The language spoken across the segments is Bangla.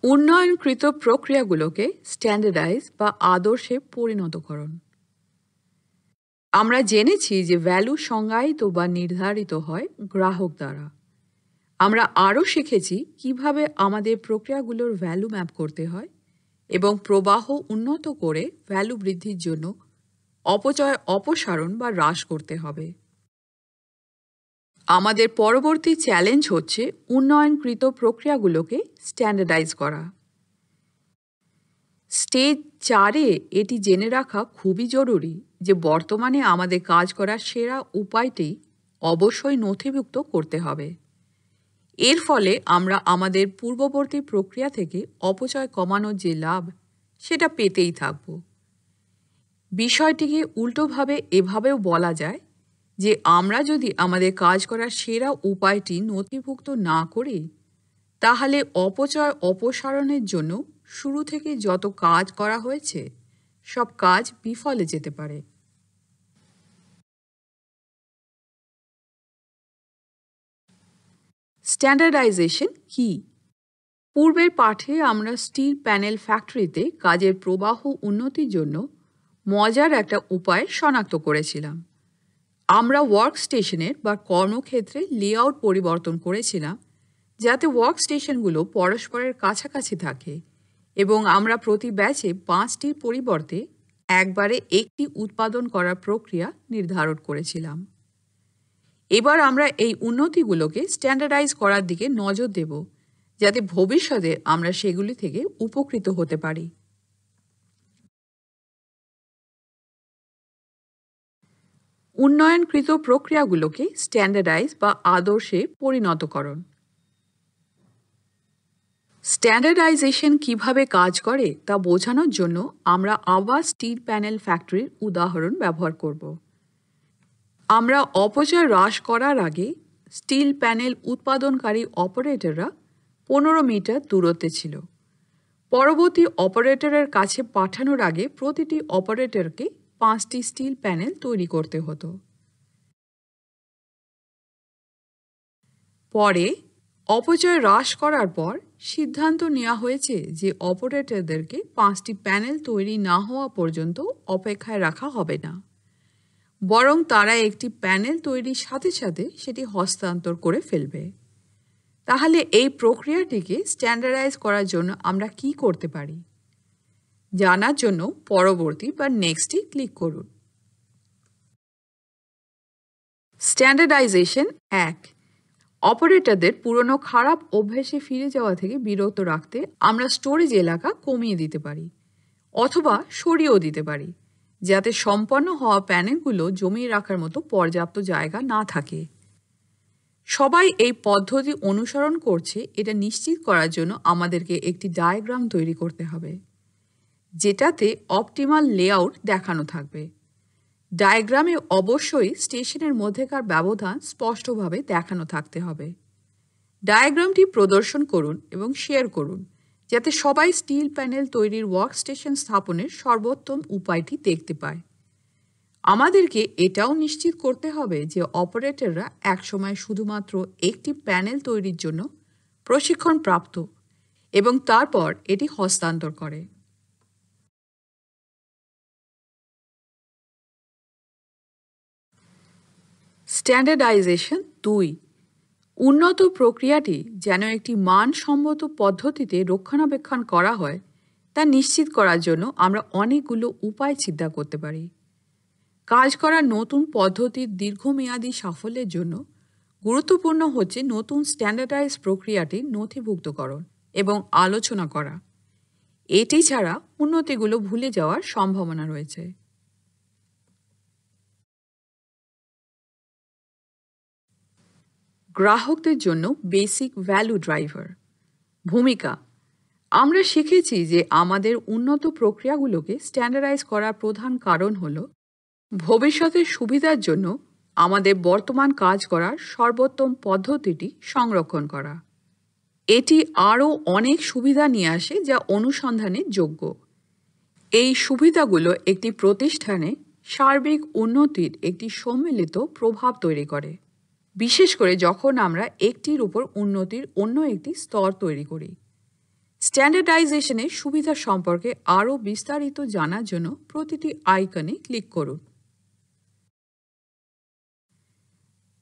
উন্নয়নকৃত প্রক্রিয়াগুলোকে স্ট্যান্ডার্ডাইজ বা আদর্শে পরিণতকরণ। আমরা জেনেছি যে ভ্যালু সংজ্ঞায়িত বা নির্ধারিত হয় গ্রাহক দ্বারা। আমরা আরও শিখেছি কিভাবে আমাদের প্রক্রিয়াগুলোর ভ্যালু ম্যাপ করতে হয় এবং প্রবাহ উন্নত করে ভ্যালু বৃদ্ধির জন্য অপচয় অপসারণ বা হ্রাস করতে হবে। আমাদের পরবর্তী চ্যালেঞ্জ হচ্ছে উন্নয়নকৃত প্রক্রিয়াগুলোকে স্ট্যান্ডার্ডাইজ করা। স্টেজ 4-এ এটি জেনে রাখা খুবই জরুরি যে বর্তমানে আমাদের কাজ করার সেরা উপায়টি অবশ্যই নথিভুক্ত করতে হবে। এর ফলে আমরা আমাদের পূর্ববর্তী প্রক্রিয়া থেকে অপচয় কমানোর যে লাভ সেটা পেতেই থাকব। বিষয়টিকে উল্টোভাবে এভাবেও বলা যায় যে আমরা যদি আমাদের কাজ করার সেরা উপায়টি নথিভুক্ত না করি তাহলে অপচয় অপসারণের জন্য শুরু থেকে যত কাজ করা হয়েছে সব কাজ বিফলে যেতে পারে। স্ট্যান্ডার্ডাইজেশন কি? পূর্বের পাঠে আমরা স্টিল প্যানেল ফ্যাক্টরিতে কাজের প্রবাহ উন্নতির জন্য মজার একটা উপায় শনাক্ত করেছিলাম। আমরা ওয়ার্কস্টেশনের বা কর্মক্ষেত্রে লেআউট পরিবর্তন করেছিলাম যাতে ওয়ার্কস্টেশনগুলো পরস্পরের কাছাকাছি থাকে এবং আমরা প্রতি ব্যাচে 5টির পরিবর্তে একবারে একটি উৎপাদন করার প্রক্রিয়া নির্ধারণ করেছিলাম। এবার আমরা এই উন্নতিগুলোকে স্ট্যান্ডার্ডাইজ করার দিকে নজর দেব যাতে ভবিষ্যতে আমরা সেগুলি থেকে উপকৃত হতে পারি। উন্নয়নকৃত প্রক্রিয়াগুলোকে স্ট্যান্ডার্ডাইজ বা আদর্শে পরিণতকরণ। স্ট্যান্ডার্ডাইজেশন কিভাবে কাজ করে তা বোঝানোর জন্য আমরা আবার স্টিল প্যানেল ফ্যাক্টরির উদাহরণ ব্যবহার করব। আমরা অপচয় হ্রাস করার আগে স্টিল প্যানেল উৎপাদনকারী অপারেটররা 15 মিটার দূরত্বে ছিল। পরবর্তী অপারেটরের কাছে পাঠানোর আগে প্রতিটি অপারেটরকে 5টি স্টিল প্যানেল তৈরি করতে হতো। পরে অপচয় হ্রাস করার পর সিদ্ধান্ত নেওয়া হয়েছে যে অপারেটরদেরকে 5টি প্যানেল তৈরি না হওয়া পর্যন্ত অপেক্ষায় রাখা হবে না, বরং তারা একটি প্যানেল তৈরির সাথে সাথে সেটি হস্তান্তর করে ফেলবে। তাহলে এই প্রক্রিয়াটিকে স্ট্যান্ডার্ডাইজ করার জন্য আমরা কি করতে পারি জানার জন্য পরবর্তী বা নেক্সটে ক্লিক করুন। স্ট্যান্ডার্ডাইজেশন 1, অপারেটরদের পুরনো খারাপ অভ্যাসে ফিরে যাওয়া থেকে বিরত রাখতে আমরা স্টোরেজ এলাকা কমিয়ে দিতে পারি অথবা সরিয়েও দিতে পারি যাতে সম্পন্ন হওয়া প্যানেলগুলো জমিয়ে রাখার মতো পর্যাপ্ত জায়গা না থাকে। সবাই এই পদ্ধতি অনুসরণ করছে এটা নিশ্চিত করার জন্য আমাদেরকে একটি ডায়াগ্রাম তৈরি করতে হবে যেটাতে অপটিমাল লেআউট দেখানো থাকবে। ডায়াগ্রামে অবশ্যই স্টেশনের মধ্যেকার ব্যবধান স্পষ্টভাবে দেখানো থাকতে হবে। ডায়াগ্রামটি প্রদর্শন করুন এবং শেয়ার করুন যাতে সবাই স্টিল প্যানেল তৈরির ওয়ার্কস্টেশন স্থাপনের সর্বোত্তম উপায়টি দেখতে পায়। আমাদেরকে এটাও নিশ্চিত করতে হবে যে অপারেটররা একসময় শুধুমাত্র একটি প্যানেল তৈরির জন্য প্রশিক্ষণ প্রাপ্ত এবং তারপর এটি হস্তান্তর করে। স্ট্যান্ডার্ডাইজেশন 2, উন্নত প্রক্রিয়াটি যেন একটি মানসম্মত পদ্ধতিতে রক্ষণাবেক্ষণ করা হয় তা নিশ্চিত করার জন্য আমরা অনেকগুলো উপায় চিন্তা করতে পারি। কাজ করার নতুন পদ্ধতির দীর্ঘমেয়াদী সাফল্যের জন্য গুরুত্বপূর্ণ হচ্ছে নতুন স্ট্যান্ডার্ডাইজ প্রক্রিয়াটি নথিভুক্তকরণ এবং আলোচনা করা। এটি ছাড়া উন্নতিগুলো ভুলে যাওয়ার সম্ভাবনা রয়েছে। গ্রাহকদের জন্য বেসিক ভ্যালু ড্রাইভার ভূমিকা। আমরা শিখেছি যে আমাদের উন্নত প্রক্রিয়াগুলোকে স্ট্যান্ডার্ডাইজ করার প্রধান কারণ হল ভবিষ্যতের সুবিধার জন্য আমাদের বর্তমান কাজ করার সর্বোত্তম পদ্ধতিটি সংরক্ষণ করা। এটি আরও অনেক সুবিধা নিয়ে আসে যা অনুসন্ধানের যোগ্য। এই সুবিধাগুলো একটি প্রতিষ্ঠানে সার্বিক উন্নতির একটি সম্মিলিত প্রভাব তৈরি করে, বিশেষ করে যখন আমরা একটির উপর উন্নতির অন্য একটি স্তর তৈরি করি। স্ট্যান্ডার্ডাইজেশনের সুবিধা সম্পর্কে আরও বিস্তারিত জানার জন্য প্রতিটি আইকনে ক্লিক করুন।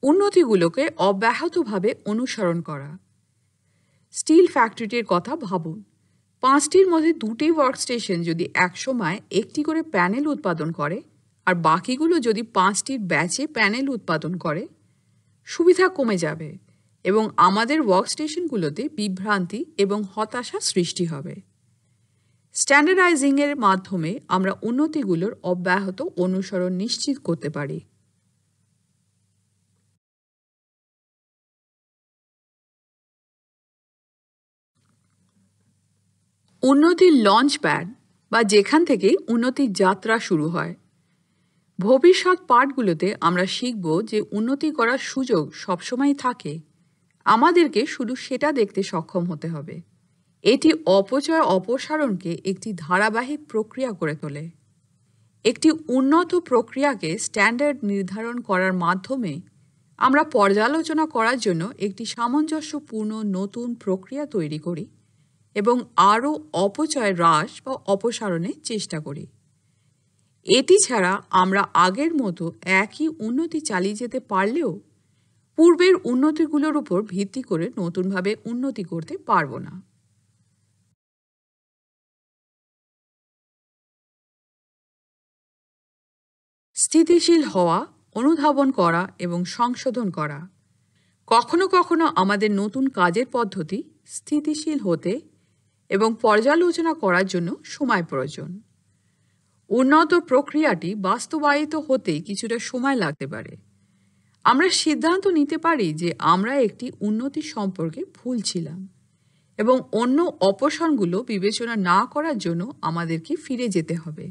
উন্নতিগুলোকে অব্যাহতভাবে অনুসরণ করা। স্টিল ফ্যাক্টরিটির কথা ভাবুন। 5টির মধ্যে 2টি ওয়ার্কস্টেশন যদি একসময় একটি করে প্যানেল উৎপাদন করে আর বাকিগুলো যদি 5টির ব্যাচে প্যানেল উৎপাদন করে, সুবিধা কমে যাবে এবং আমাদের ওয়ার্কস্টেশনগুলোতে বিভ্রান্তি এবং হতাশা সৃষ্টি হবে। স্ট্যান্ডার্ডাইজিংয়ের মাধ্যমে আমরা উন্নতিগুলোর অব্যাহত অনুসরণ নিশ্চিত করতে পারি। উন্নতির লঞ্চ প্যাড বা যেখান থেকে উন্নতির যাত্রা শুরু হয়। ভবিষ্যৎ পাঠগুলোতে আমরা শিখব যে উন্নতি করার সুযোগ সবসময় থাকে, আমাদেরকে শুধু সেটা দেখতে সক্ষম হতে হবে। এটি অপচয় অপসারণকে একটি ধারাবাহিক প্রক্রিয়া করে তোলে। একটি উন্নত প্রক্রিয়াকে স্ট্যান্ডার্ড নির্ধারণ করার মাধ্যমে আমরা পর্যালোচনা করার জন্য একটি সামঞ্জস্যপূর্ণ নতুন প্রক্রিয়া তৈরি করি এবং আরও অপচয় হ্রাস বা অপসারণের চেষ্টা করি। এটি ছাড়া আমরা আগের মতো একই উন্নতি চালিয়ে যেতে পারলেও পূর্বের উন্নতিগুলোর উপর ভিত্তি করে নতুনভাবে উন্নতি করতে পারব না। স্থিতিশীল হওয়া, অনুধাবন করা এবং সংশোধন করা। কখনো কখনো আমাদের নতুন কাজের পদ্ধতি স্থিতিশীল হতে এবং পর্যালোচনা করার জন্য সময় প্রয়োজন। উন্নত প্রক্রিয়াটি বাস্তবায়িত হতে কিছুটা সময় লাগতে পারে। আমরা সিদ্ধান্ত নিতে পারি যে আমরা একটি উন্নতি সম্পর্কে ভুল ছিলাম এবং অন্য অপশনগুলো বিবেচনা না করার জন্য আমাদেরকে ফিরে যেতে হবে।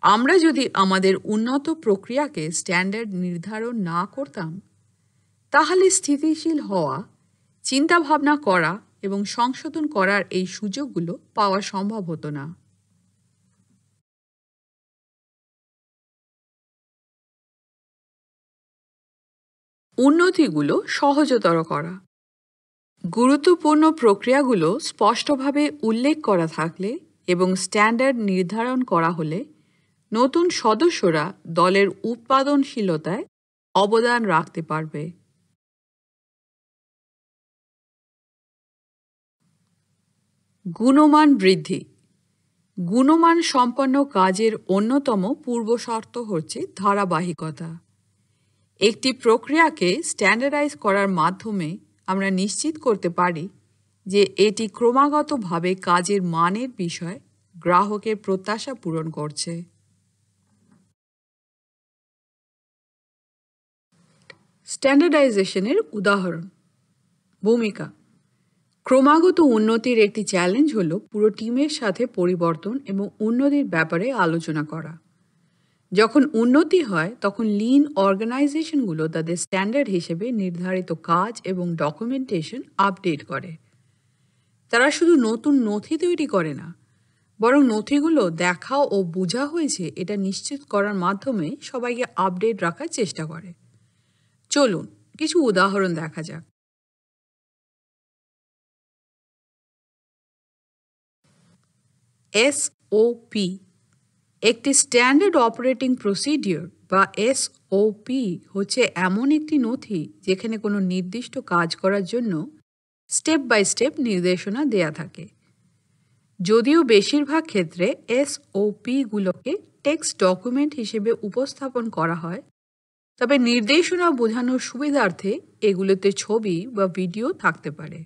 আমরা যদি আমাদের উন্নত প্রক্রিয়াকে স্ট্যান্ডার্ড নির্ধারণ না করতাম, তাহলে স্থিতিশীল হওয়া, চিন্তাভাবনা করা এবং সংশোধন করার এই সুযোগগুলো পাওয়া সম্ভব হতো না। উন্নতিগুলো সহজতর করা। গুরুত্বপূর্ণ প্রক্রিয়াগুলো স্পষ্টভাবে উল্লেখ করা থাকলে এবং স্ট্যান্ডার্ড নির্ধারণ করা হলে নতুন সদস্যরা দলের উৎপাদনশীলতায় অবদান রাখতে পারবে। গুণমান বৃদ্ধি। গুণমান সম্পন্ন কাজের অন্যতম পূর্বশর্ত হচ্ছে ধারাবাহিকতা। একটি প্রক্রিয়াকে স্ট্যান্ডার্ডাইজ করার মাধ্যমে আমরা নিশ্চিত করতে পারি যে এটি ক্রমাগতভাবে কাজের মানের বিষয়ে গ্রাহকের প্রত্যাশা পূরণ করছে। স্ট্যান্ডার্ডাইজেশনের উদাহরণ। ভূমিকা। ক্রমাগত উন্নতির একটি চ্যালেঞ্জ হলো পুরো টিমের সাথে পরিবর্তন এবং উন্নতির ব্যাপারে আলোচনা করা। যখন উন্নতি হয় তখন লিন অর্গানাইজেশনগুলো তাদের স্ট্যান্ডার্ড হিসেবে নির্ধারিত কাজ এবং ডকুমেন্টেশন আপডেট করে। তারা শুধু নতুন নথি তৈরি করে না, বরং নথিগুলো দেখা ও বোঝা হয়েছে এটা নিশ্চিত করার মাধ্যমে সবাইকে আপডেট রাখার চেষ্টা করে। চলুন কিছু উদাহরণ দেখা যাক। এসওপি একটি স্ট্যান্ডার্ড অপারেটিং প্রসিডিওর বা এসওপি হচ্ছে এমন একটি নথি যেখানে কোনো নির্দিষ্ট কাজ করার জন্য স্টেপ বাই স্টেপ নির্দেশনা দেয়া থাকে। যদিও বেশিরভাগ ক্ষেত্রে এসওপিগুলোকে টেক্সট ডকুমেন্ট হিসেবে উপস্থাপন করা হয়, তবে নির্দেশনা বোঝানোর সুবিধার্থে এগুলোতে ছবি বা ভিডিও থাকতে পারে।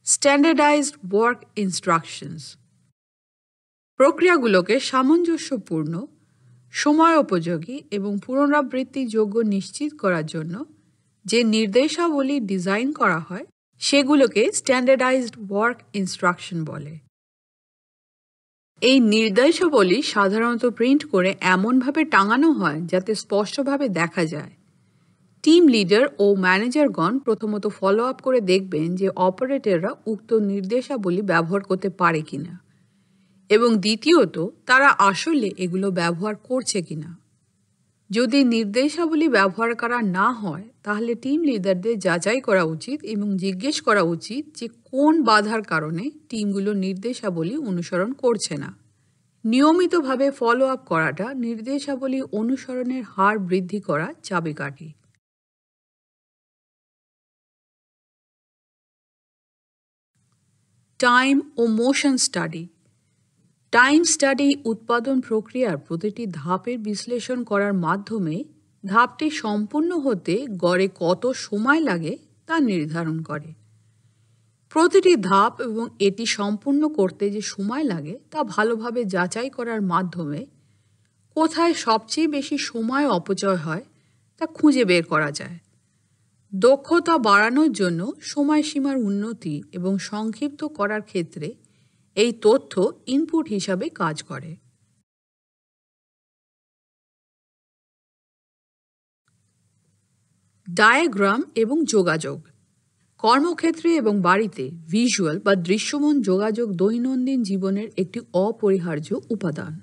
স্ট্যান্ডার্ডাইজড ওয়ার্ক ইনস্ট্রাকশনস প্রক্রিয়াগুলোকে সামঞ্জস্যপূর্ণ, সময়োপযোগী এবং পুনরাবৃত্তিযোগ্য নিশ্চিত করার জন্য যে নির্দেশাবলী ডিজাইন করা হয় সেগুলোকে স্ট্যান্ডার্ডাইজড ওয়ার্ক ইনস্ট্রাকশন বলে। এই নির্দেশাবলী সাধারণত প্রিন্ট করে এমনভাবে টাঙানো হয় যাতে স্পষ্টভাবে দেখা যায়। টিম লিডার ও ম্যানেজারগণ প্রথমত ফলো আপ করে দেখবেন যে অপারেটররা উক্ত নির্দেশাবলী ব্যবহার করতে পারে কিনা এবং দ্বিতীয়ত তারা আসলে এগুলো ব্যবহার করছে কিনা। যদি নির্দেশাবলী ব্যবহার করা না হয় তাহলে টিম লিডারদের যাচাই করা উচিত এবং জিজ্ঞেস করা উচিত যে কোন বাধার কারণে টিমগুলো নির্দেশাবলী অনুসরণ করছে না। নিয়মিতভাবে ফলো আপ করাটা নির্দেশাবলী অনুসরণের হার বৃদ্ধি করা চাবিকাঠি। টাইম ও মোশন স্টাডি। টাইম স্টাডি উৎপাদন প্রক্রিয়ার প্রতিটি ধাপের বিশ্লেষণ করার মাধ্যমে ধাপটি সম্পূর্ণ হতে গড়ে কত সময় লাগে তা নির্ধারণ করে। প্রতিটি ধাপ এবং এটি সম্পূর্ণ করতে যে সময় লাগে তা ভালোভাবে যাচাই করার মাধ্যমে কোথায় সবচেয়ে বেশি সময় অপচয় হয় তা খুঁজে বের করা যায়। দক্ষতা বাড়ানোর জন্য সময়সীমার উন্নতি এবং সংক্ষিপ্ত করার ক্ষেত্রে এই তথ্য ইনপুট হিসাবে কাজ করে। ডায়াগ্রাম এবং যোগাযোগ। কর্মক্ষেত্রে এবং বাড়িতে ভিজুয়াল বা দৃশ্যমান যোগাযোগ দৈনন্দিন জীবনের একটি অপরিহার্য উপাদান।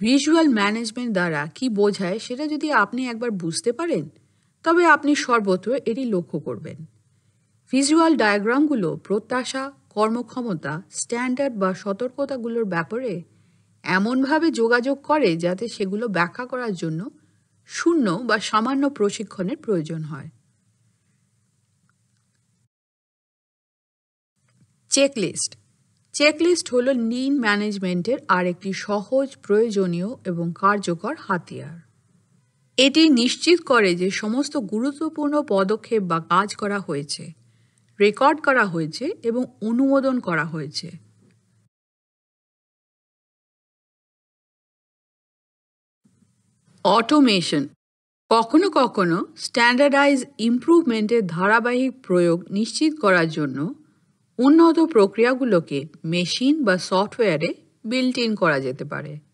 ভিজুয়াল ম্যানেজমেন্ট দ্বারা কি বোঝায় সেটা যদি আপনি একবার বুঝতে পারেন তবে আপনি সর্বত্র এটি লক্ষ্য করবেন। ভিজুয়াল ডায়াগ্রামগুলো প্রত্যাশা, কর্মক্ষমতা, স্ট্যান্ডার্ড বা সতর্কতাগুলোর ব্যাপারে এমনভাবে যোগাযোগ করে যাতে সেগুলো ব্যাখ্যা করার জন্য শূন্য বা সামান্য প্রশিক্ষণের প্রয়োজন হয়। চেকলিস্ট। চেকলিস্ট হলো লিন ম্যানেজমেন্টের আরেকটি সহজ, প্রয়োজনীয় এবং কার্যকর হাতিয়ার। এটি নিশ্চিত করে যে সমস্ত গুরুত্বপূর্ণ পদক্ষেপ বা কাজ করা হয়েছে, রেকর্ড করা হয়েছে এবং অনুমোদন করা হয়েছে। অটোমেশন। কখনো কখনো স্ট্যান্ডার্ডাইজ ইমপ্রুভমেন্টের ধারাবাহিক প্রয়োগ নিশ্চিত করার জন্য উন্নত প্রক্রিয়াগুলোকে মেশিন বা সফটওয়্যারে বিল্ট ইন করা যেতে পারে।